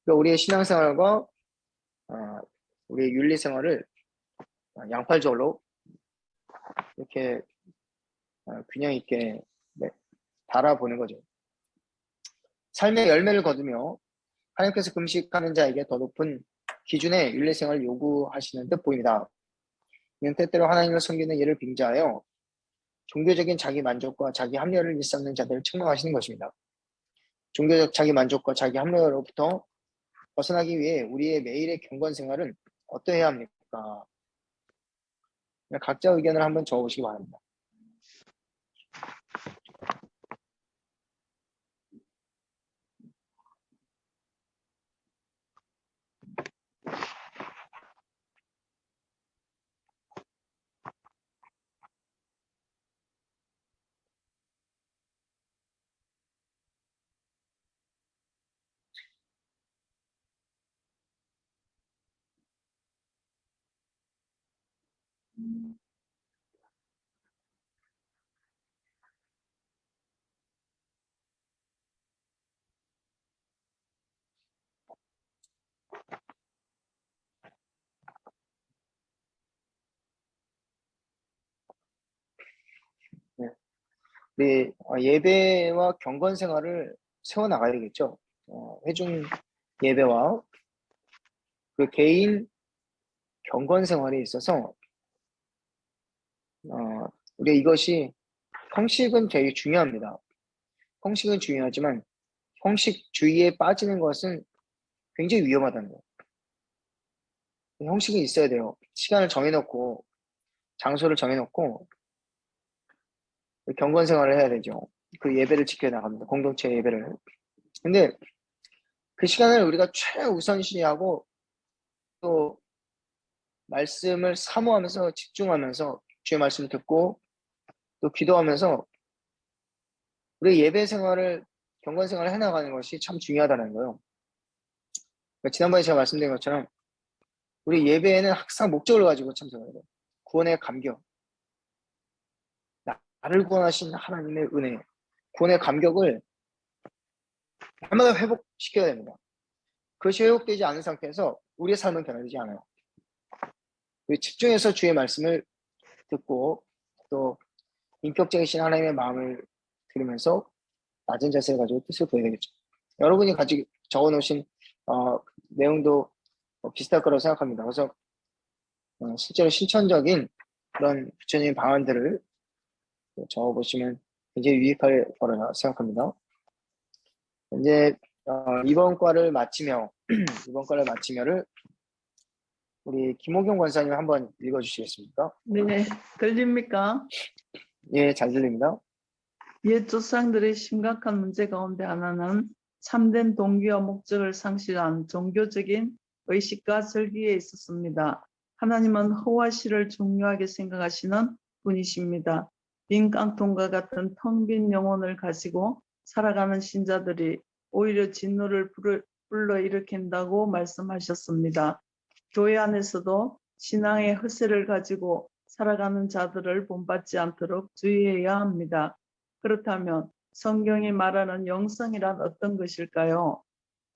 그러니까 우리의 신앙생활과 우리의 윤리생활을 양팔절로 이렇게 균형 있게 달아보는 거죠. 삶의 열매를 거두며 하나님께서 금식하는 자에게 더 높은 기준의 윤리생활을 요구하시는 듯 보입니다. 이는 때때로 하나님을 섬기는 이를 빙자하여 종교적인 자기 만족과 자기 합리화를 일삼는 자들을 책망하시는 것입니다. 종교적 자기 만족과 자기 합리화로부터 벗어나기 위해 우리의 매일의 경건 생활은 어떠해야 합니까? 각자 의견을 한번 적어보시기 바랍니다. 네. 우리 예배와 경건 생활을 세워나가야 되겠죠. 회중 예배와 그 개인 경건 생활에 있어서 우리가 이것이 형식은 되게 중요합니다. 형식은 중요하지만 형식주의에 빠지는 것은 굉장히 위험하다는 거예요. 형식이 있어야 돼요. 시간을 정해놓고 장소를 정해놓고 경건 생활을 해야 되죠. 그 예배를 지켜나갑니다. 공동체 예배를. 근데 그 시간을 우리가 최우선시하고 또 말씀을 사모하면서 집중하면서 주의 말씀을 듣고 또 기도하면서 우리 예배 생활을 경건 생활을 해나가는 것이 참 중요하다는 거예요. 그러니까 지난번에 제가 말씀드린 것처럼 우리 예배에는 항상 목적을 가지고 참석해야 돼요. 구원의 감격, 나를 구원하신 하나님의 은혜, 구원의 감격을 날마다 회복시켜야 됩니다. 그것이 회복되지 않은 상태에서 우리의 삶은 변화되지 않아요. 집중해서 주의 말씀을 듣고 또 인격적이신 하나님의 마음을 들으면서 낮은 자세를 가지고 뜻을 보여야 되겠죠. 여러분이 가지고 적어놓으신 내용도 비슷할 거라고 생각합니다. 그래서 실제로 실천적인 그런 구체적인 방안들을 적어보시면 굉장히 유익할 거라 생각합니다. 이제 이번 과를 마치며를 우리 김호경 권사님 한번 읽어주시겠습니까?
네, 들립니까?
예, 잘 들립니다.
옛 조상들의 심각한 문제 가운데 하나는 참된 동기와 목적을 상실한 종교적인 의식과 절기에 있었습니다. 하나님은 허와 씨를 중요하게 생각하시는 분이십니다. 빈 깡통과 같은 텅 빈 영혼을 가지고 살아가는 신자들이 오히려 진노를 불러일으킨다고 말씀하셨습니다. 교회 안에서도 신앙의 허세를 가지고 살아가는 자들을 본받지 않도록 주의해야 합니다. 그렇다면 성경이 말하는 영성이란 어떤 것일까요?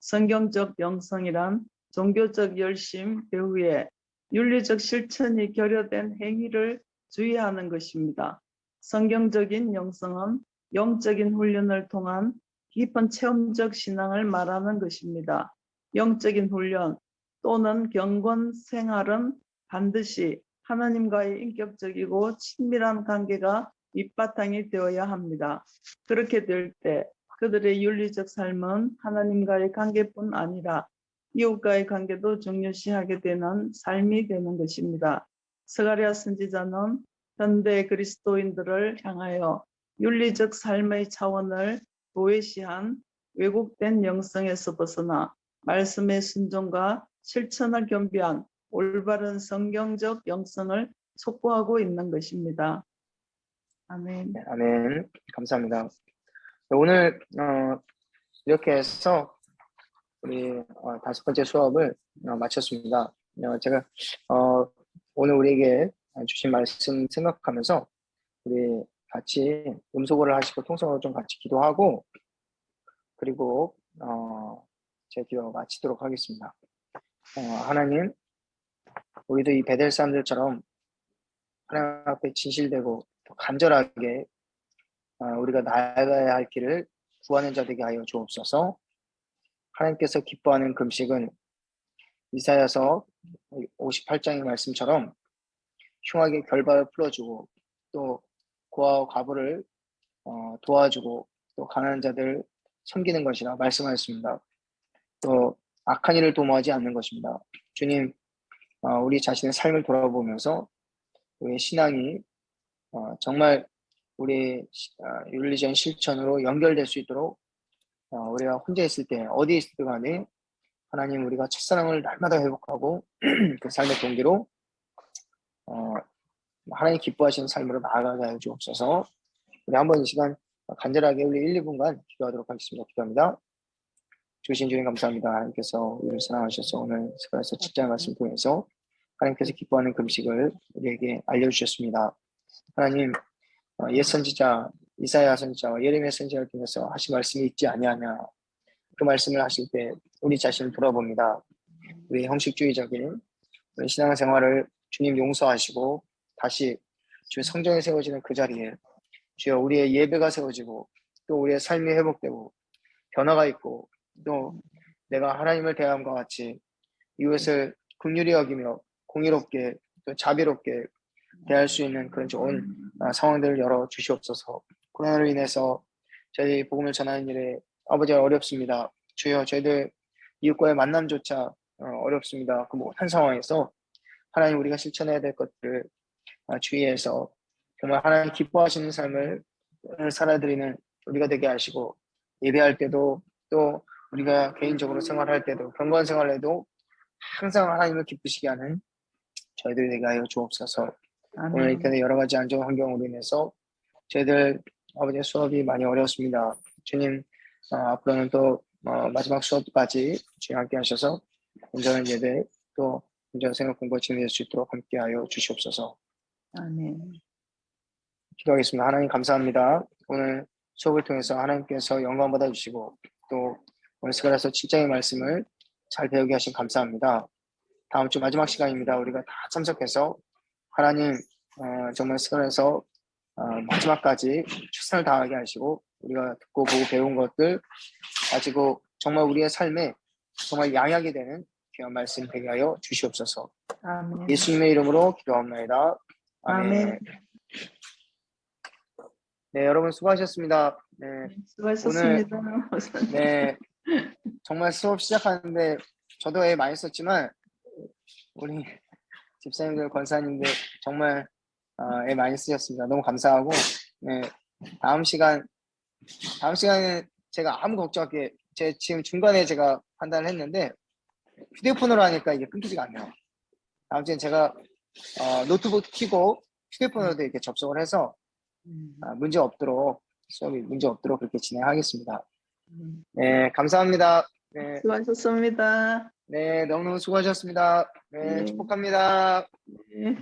성경적 영성이란 종교적 열심 배후에 윤리적 실천이 결여된 행위를 주의하는 것입니다. 성경적인 영성은 영적인 훈련을 통한 깊은 체험적 신앙을 말하는 것입니다. 영적인 훈련 또는 경건 생활은 반드시 하나님과의 인격적이고 친밀한 관계가 밑바탕이 되어야 합니다. 그렇게 될 때 그들의 윤리적 삶은 하나님과의 관계뿐 아니라 이웃과의 관계도 중요시하게 되는 삶이 되는 것입니다. 스가랴 선지자는 현대 그리스도인들을 향하여 윤리적 삶의 차원을 도외시한 왜곡된 영성에서 벗어나 말씀의 순종과 실천을 겸비한 올바른 성경적 영성을 촉구하고 있는 것입니다. 아멘.
네, 아멘. 감사합니다. 오늘 이렇게 해서 우리 5번째 수업을 마쳤습니다. 제가 오늘 우리에게 주신 말씀 생각하면서 우리 같이 음소거를 하시고 통성으로 좀 같이 기도하고 그리고 제 기도 마치도록 하겠습니다. 하나님, 우리도 이 베델 사람들처럼 하나님 앞에 진실되고 더 간절하게 우리가 나아가야 할 길을 구하는 자 되게 하여 주옵소서. 하나님께서 기뻐하는 금식은 이사야서 58장의 말씀처럼 흉하게 결박을 풀어주고 또 고아와 과부를 도와주고 또 가난한 자들 섬기는 것이라 말씀하셨습니다. 또 악한 일을 도모하지 않는 것입니다. 주님, 우리 자신의 삶을 돌아보면서 우리의 신앙이 정말 우리 윤리적인 실천으로 연결될 수 있도록 우리가 혼자 있을 때 어디에 있을 간에 하나님 우리가 첫사랑을 날마다 회복하고 그 삶의 동기로 하나님 기뻐하시는 삶으로 나아가게 하여 주옵소서. 우리 한번 이 시간 간절하게 우리 1, 2분간 기도하도록 하겠습니다. 기도합니다. 주신 주님 감사합니다. 하나님께서 우리를 사랑하셔서 오늘 스가랴서 7장 말씀 통해서 하나님께서 기뻐하는 금식을 우리에게 알려주셨습니다. 하나님, 옛 선지자 이사야 선지자와 예레미야 선지자를 통해서 하신 말씀이 있지 아니하냐, 그 말씀을 하실 때 우리 자신을 돌아봅니다. 우리 형식주의적인 우리 신앙생활을 주님 용서하시고 다시 주의 성전에 세워지는 그 자리에 주여 우리의 예배가 세워지고 또 우리의 삶이 회복되고 변화가 있고 또 내가 하나님을 대함과 같이 이웃을 긍휼히 여기며 공의롭게 또 자비롭게 대할 수 있는 그런 좋은 상황들을 열어 주시옵소서. 코로나로 인해서 저희 복음을 전하는 일에 아버지가 어렵습니다. 주여 저희들 이웃과의 만남조차 어렵습니다. 그 모든 상황에서 하나님 우리가 실천해야 될 것들을 주의해서 정말 하나님 기뻐하시는 삶을 살아드리는 우리가 되게 하시고 예배할 때도 또 우리가 개인적으로 생활할 때도 경건 생활에도 항상 하나님을 기쁘시게 하는 저희들이 되게 하여 주옵소서. 오늘 이렇게 여러 가지 안 좋은 환경으로 인해서 저희들 아버지의 수업이 많이 어려웠습니다. 주님 앞으로는 또 마지막 수업까지 주님 함께 하셔서 온전한 예배 또 온전한 생각 공부가 진행될 수 있도록 함께 하여 주시옵소서.
아멘.
기도하겠습니다. 하나님 감사합니다. 오늘 수업을 통해서 하나님께서 영광 받아주시고 또 오늘 스가랴서 7장의 말씀을 잘 배우게 하신 감사합니다. 다음 주 마지막 시간입니다. 우리가 다 참석해서 하나님 정말 스가랴서 마지막까지 최선을 다하게 하시고 우리가 듣고 보고 배운 것들 가지고 정말 우리의 삶에 정말 양약이 되는 귀한 말씀 되게 하여 주시옵소서.
아멘.
예수님의 이름으로 기도합니다. 아멘.
아멘.
네, 여러분 수고하셨습니다. 네,
수고하셨습니다.
네, 정말 수업 시작하는데 저도 애 많이 썼지만 우리 집사님들, 권사님들 정말 애 많이 쓰셨습니다. 너무 감사하고 네, 다음 시간에 제가 아무 걱정하게 지금 중간에 제가 판단을 했는데 휴대폰으로 하니까 이게 끊기지가 않네요. 다음 주엔 제가 노트북 켜고 휴대폰으로도 이렇게 접속을 해서 문제 없도록 수업이 문제 없도록 그렇게 진행하겠습니다. 네, 감사합니다. 네,
수고하셨습니다.
네, 너무너무 수고하셨습니다. 네,
네.
축복합니다.
네.